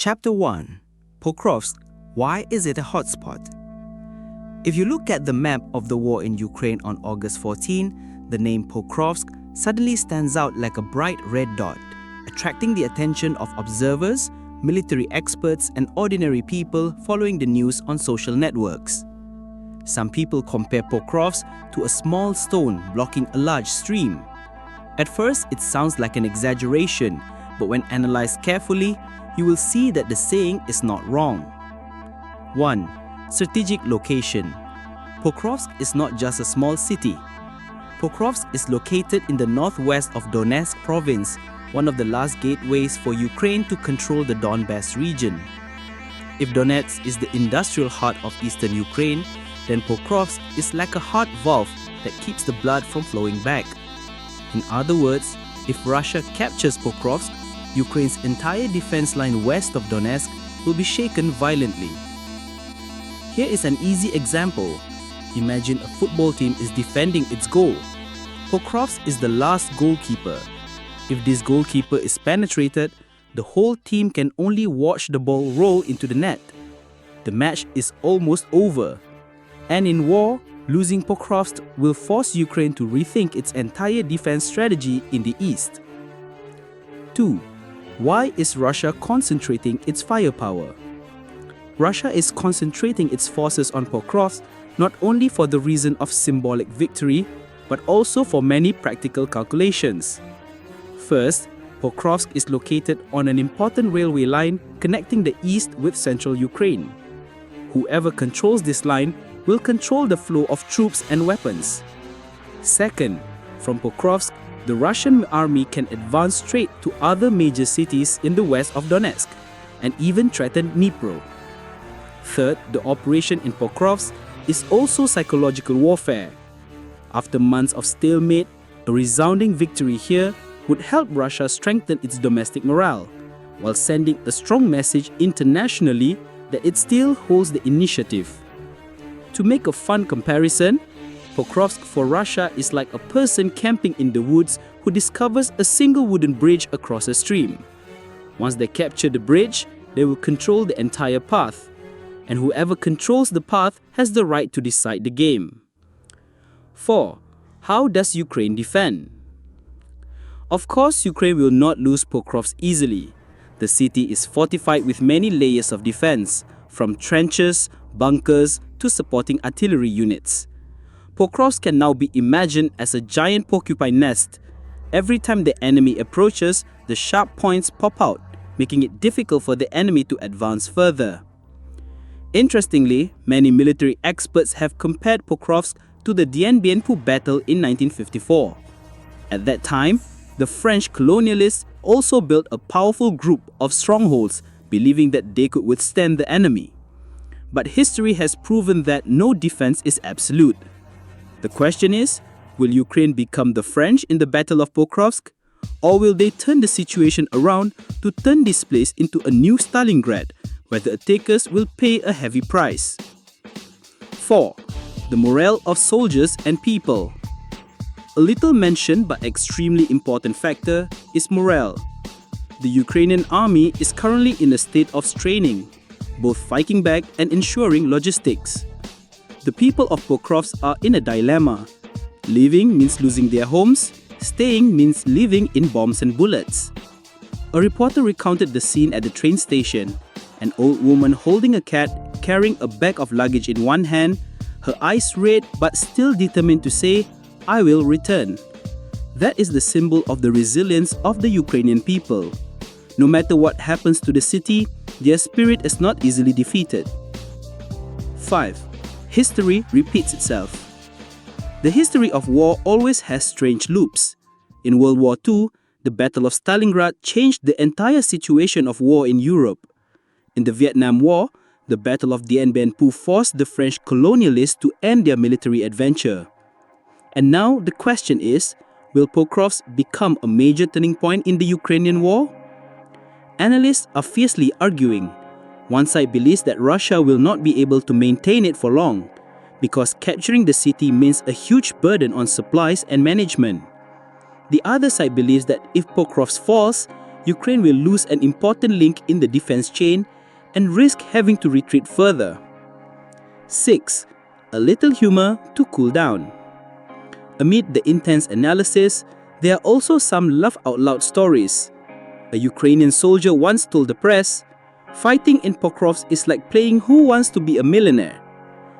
Chapter 1. Pokrovsk. Why is it a hotspot? If you look at the map of the war in Ukraine on August 14, the name Pokrovsk suddenly stands out like a bright red dot, attracting the attention of observers, military experts, and ordinary people following the news on social networks. Some people compare Pokrovsk to a small stone blocking a large stream. At first, it sounds like an exaggeration, but when analyzed carefully, you will see that the saying is not wrong. 1. Strategic location. Pokrovsk is not just a small city. Pokrovsk is located in the northwest of Donetsk province, one of the last gateways for Ukraine to control the Donbas region. If Donetsk is the industrial heart of eastern Ukraine, then Pokrovsk is like a heart valve that keeps the blood from flowing back. In other words, if Russia captures Pokrovsk, Ukraine's entire defense line west of Donetsk will be shaken violently. Here is an easy example. Imagine a football team is defending its goal. Pokrovsk is the last goalkeeper. If this goalkeeper is penetrated, the whole team can only watch the ball roll into the net. The match is almost over. And in war, losing Pokrovsk will force Ukraine to rethink its entire defense strategy in the east. 2. Why is Russia concentrating its firepower? Russia is concentrating its forces on Pokrovsk not only for the reason of symbolic victory, but also for many practical calculations. First, Pokrovsk is located on an important railway line connecting the east with central Ukraine. Whoever controls this line will control the flow of troops and weapons. Second, from Pokrovsk, the Russian army can advance straight to other major cities in the west of Donetsk and even threaten Dnipro. Third, the operation in Pokrovsk is also psychological warfare. After months of stalemate, a resounding victory here would help Russia strengthen its domestic morale, while sending a strong message internationally that it still holds the initiative. To make a fun comparison, Pokrovsk for Russia is like a person camping in the woods who discovers a single wooden bridge across a stream. Once they capture the bridge, they will control the entire path, and whoever controls the path has the right to decide the game. 4. How does Ukraine defend? Of course, Ukraine will not lose Pokrovsk easily. The city is fortified with many layers of defense, from trenches, bunkers, to supporting artillery units. Pokrovsk can now be imagined as a giant porcupine nest. Every time the enemy approaches, the sharp points pop out, making it difficult for the enemy to advance further. Interestingly, many military experts have compared Pokrovsk to the Dien Bien Phu battle in 1954. At that time, the French colonialists also built a powerful group of strongholds, believing that they could withstand the enemy. But history has proven that no defense is absolute. The question is, will Ukraine become the French in the Battle of Pokrovsk? Or will they turn the situation around to turn this place into a new Stalingrad, where the attackers will pay a heavy price? 4. The morale of soldiers and people. A little mentioned but extremely important factor is morale. The Ukrainian army is currently in a state of straining, both fighting back and ensuring logistics. The people of Pokrovsk are in a dilemma. Leaving means losing their homes, staying means living in bombs and bullets. A reporter recounted the scene at the train station. An old woman holding a cat, carrying a bag of luggage in one hand, her eyes red but still determined to say, "I will return." That is the symbol of the resilience of the Ukrainian people. No matter what happens to the city, their spirit is not easily defeated. 5. History repeats itself. The history of war always has strange loops. In World War II, the Battle of Stalingrad changed the entire situation of war in Europe. In the Vietnam War, the Battle of Dien Bien Phu forced the French colonialists to end their military adventure. And now the question is, will Pokrovsk become a major turning point in the Ukrainian war? Analysts are fiercely arguing. One side believes that Russia will not be able to maintain it for long, because capturing the city means a huge burden on supplies and management. The other side believes that if Pokrovsk falls, Ukraine will lose an important link in the defense chain and risk having to retreat further. 6. A little humor to cool down. Amid the intense analysis, there are also some laugh-out-loud stories. A Ukrainian soldier once told the press, "Fighting in Pokrovsk is like playing Who Wants to Be a Millionaire.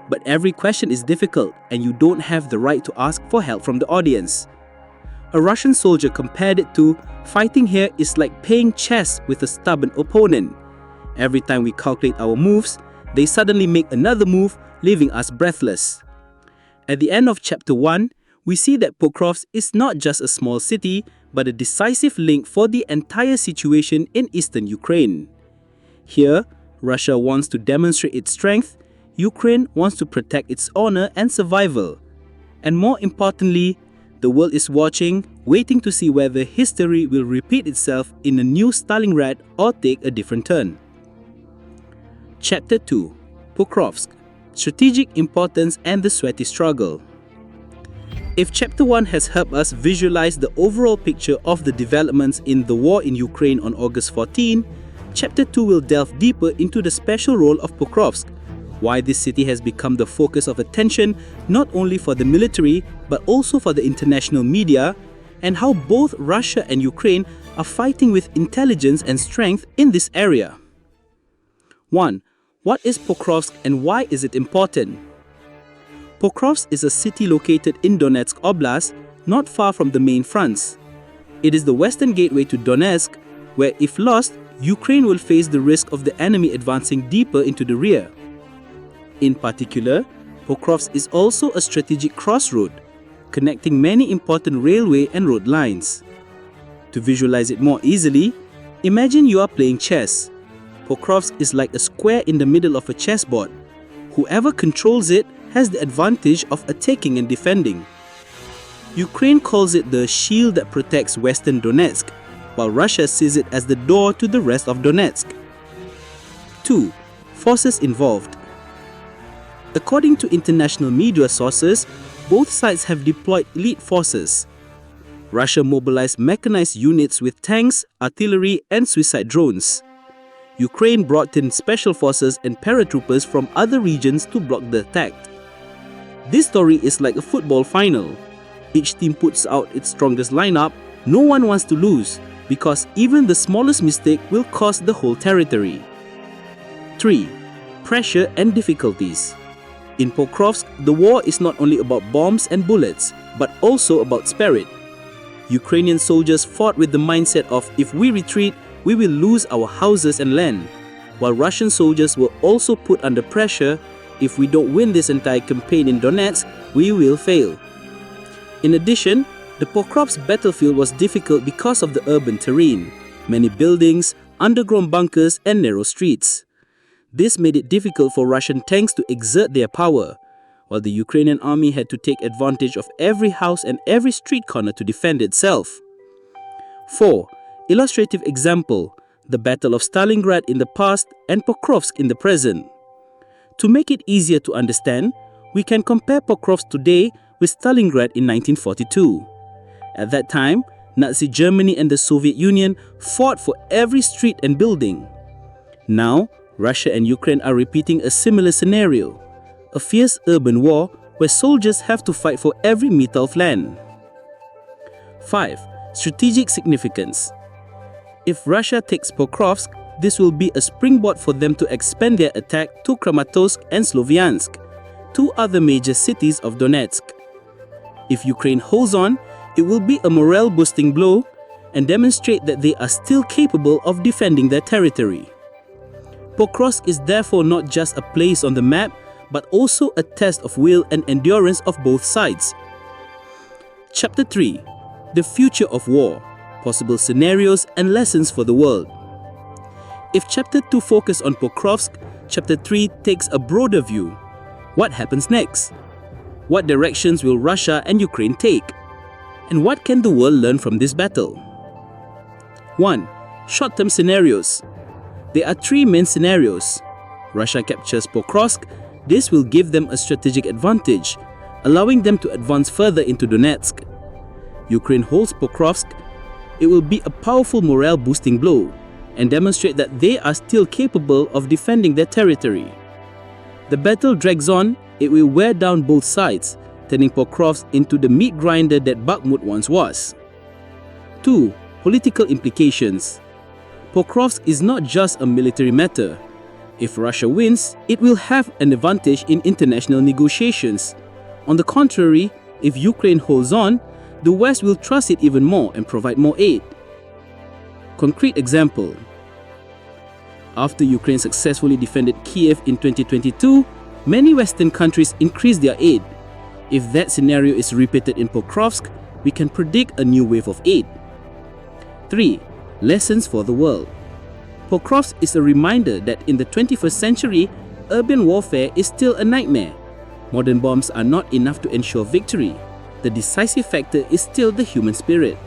But every question is difficult and you don't have the right to ask for help from the audience." A Russian soldier compared it to, "Fighting here is like playing chess with a stubborn opponent. Every time we calculate our moves, they suddenly make another move, leaving us breathless." At the end of Chapter 1, we see that Pokrovsk is not just a small city, but a decisive link for the entire situation in eastern Ukraine. Here, Russia wants to demonstrate its strength, Ukraine wants to protect its honor and survival. And more importantly, the world is watching, waiting to see whether history will repeat itself in a new Stalingrad or take a different turn. Chapter 2. Pokrovsk: Strategic Importance and the Sweaty Struggle. If Chapter 1 has helped us visualize the overall picture of the developments in the war in Ukraine on August 14, Chapter 2 will delve deeper into the special role of Pokrovsk, why this city has become the focus of attention not only for the military but also for the international media, and how both Russia and Ukraine are fighting with intelligence and strength in this area. 1. What is Pokrovsk and why is it important? Pokrovsk is a city located in Donetsk Oblast, not far from the main fronts. It is the western gateway to Donetsk, where if lost, Ukraine will face the risk of the enemy advancing deeper into the rear. In particular, Pokrovsk is also a strategic crossroad, connecting many important railway and road lines. To visualize it more easily, imagine you are playing chess. Pokrovsk is like a square in the middle of a chessboard. Whoever controls it has the advantage of attacking and defending. Ukraine calls it the shield that protects western Donetsk, while Russia sees it as the door to the rest of Donetsk. 2. Forces involved. According to international media sources, both sides have deployed elite forces. Russia mobilized mechanized units with tanks, artillery, and suicide drones. Ukraine brought in special forces and paratroopers from other regions to block the attack. This story is like a football final. Each team puts out its strongest lineup. No one wants to lose, because even the smallest mistake will cost the whole territory. 3. Pressure and difficulties. In Pokrovsk, the war is not only about bombs and bullets, but also about spirit. Ukrainian soldiers fought with the mindset of, if we retreat, we will lose our houses and land, while Russian soldiers were also put under pressure. If we don't win this entire campaign in Donetsk, we will fail. In addition, the Pokrovsk battlefield was difficult because of the urban terrain, many buildings, underground bunkers, and narrow streets. This made it difficult for Russian tanks to exert their power, while the Ukrainian army had to take advantage of every house and every street corner to defend itself. 4. Illustrative example: the Battle of Stalingrad in the past and Pokrovsk in the present. To make it easier to understand, we can compare Pokrovsk today with Stalingrad in 1942. At that time, Nazi Germany and the Soviet Union fought for every street and building. Now, Russia and Ukraine are repeating a similar scenario, a fierce urban war where soldiers have to fight for every meter of land. 5. Strategic significance. If Russia takes Pokrovsk, this will be a springboard for them to expand their attack to Kramatorsk and Sloviansk, two other major cities of Donetsk. If Ukraine holds on, it will be a morale-boosting blow and demonstrate that they are still capable of defending their territory. Pokrovsk is therefore not just a place on the map, but also a test of will and endurance of both sides. Chapter 3. The Future of War: Possible Scenarios and Lessons for the World. If Chapter 2 focuses on Pokrovsk, Chapter 3 takes a broader view. What happens next? What directions will Russia and Ukraine take? And what can the world learn from this battle? 1. Short-term scenarios. There are three main scenarios. Russia captures Pokrovsk. This will give them a strategic advantage, allowing them to advance further into Donetsk. Ukraine holds Pokrovsk. it will be a powerful morale-boosting blow and demonstrate that they are still capable of defending their territory. The battle drags on, it will wear down both sides, turning Pokrovsk into the meat grinder that Bakhmut once was. 2. Political implications. Pokrovsk is not just a military matter. If Russia wins, it will have an advantage in international negotiations. On the contrary, if Ukraine holds on, the West will trust it even more and provide more aid. Concrete example. After Ukraine successfully defended Kiev in 2022, many Western countries increased their aid. If that scenario is repeated in Pokrovsk, we can predict a new wave of aid. 3. Lessons for the world. Pokrovsk is a reminder that in the 21st century, urban warfare is still a nightmare. Modern bombs are not enough to ensure victory. The decisive factor is still the human spirit.